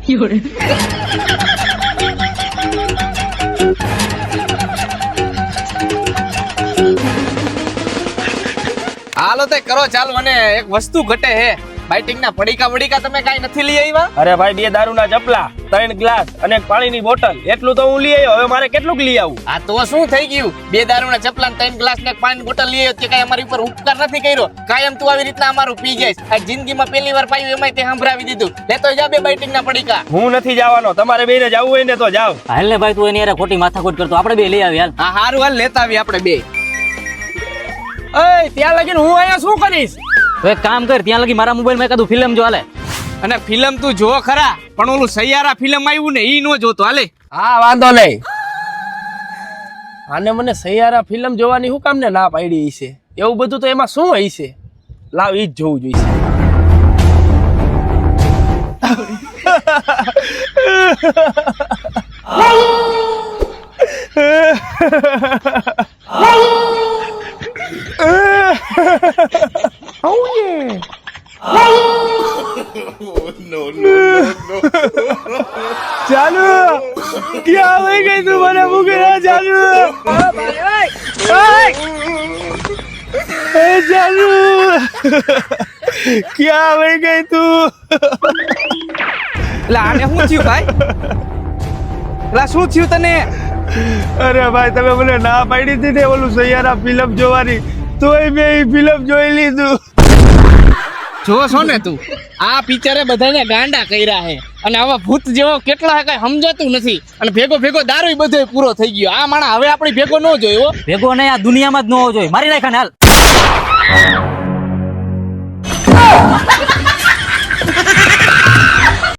હાલો તે કરો ચાલો અને એક વસ્તુ ઘટે હે બાઇટિંગ ના પડીકા તમે કાઈ નથી લઈ આવ્યા? અરે ભાઈ 2 દારૂના ચપલા 3 ગ્લાસ અને એક પાણીની બોટલ એટલું તો હું લઈ આવ્યો. હવે મારે કેટલું લઈ આવું? આ તો શું થઈ ગયું? 2 દારૂના ચપલા ને 3 ગ્લાસ ને એક પાણીની બોટલ લઈ આવ્યો તે કઈ અમારી ઉપર ઉપકાર નથી કર્યો. કાયમ તું આવી રીતના અમારું પી જઈશ. આ જિંદગીમાં પહેલી વાર પાયું એમાંય તે સંભળાવી દીધું. લેતો જા 2 બાઇટિંગ ના પડીકા. હું નથી જવાનો. તમારે બેને જવું હોય ને તો જાવ. હાલ ને ભાઈ તું એની યાર ખોટી માથાકૂટ કરતો આપણે બે લઈ આવી હાલ. હા હારું હાલ લેતા આવી આપણે બે. એય ત્યાં લગીને હું અહીંયા શું કરીશ? તો એક કામ કર ત્યાં લગી મારા મોબાઈલ માં એકાદું ફિલ્મ જો હાલે. અને ફિલ્મ તું જો ખરા પણ ઓલું સૈયારા ફિલ્મ આવ્યું ને ઈ નો જોતો હાલે. હા વાંધો નહીં. આને મને સૈયારા ફિલ્મ જોવાની હું કામ ને ના પાડી છે? એવું બધું તો એમાં શું હોય છે? લાવ ઈ જ જોવું જોઈએ. ચાલુ ક્યાં આવી ગઈ તું? મને મૂકી ના ચાલુ. ચાલુ ક્યાં આવી ગઈ તું? એટલે આને શું થયું ભાઈ? એટલે શું થયું તને? અરે ભાઈ તમે મને ના પાડી હતી ને ઓલું સૈયારા ફિલ્મ જોવાની, તોય મેં એ ફિલ્મ જોઈ લીધું. જો છો ને તું આ પિક્ચરે બધાને ગાંડા કર્યા હે અને આવા ભૂત જેવો કેટલા કઈ સમજાતું નથી અને ભેગો દારૂ બધો પૂરો થઈ ગયો. આ માણા હવે આપણી ભેગો ન જોયો. ભેગો નહીં આ દુનિયામાં જ ન હોવો જોઈએ. મારી નાખા ને હાલ.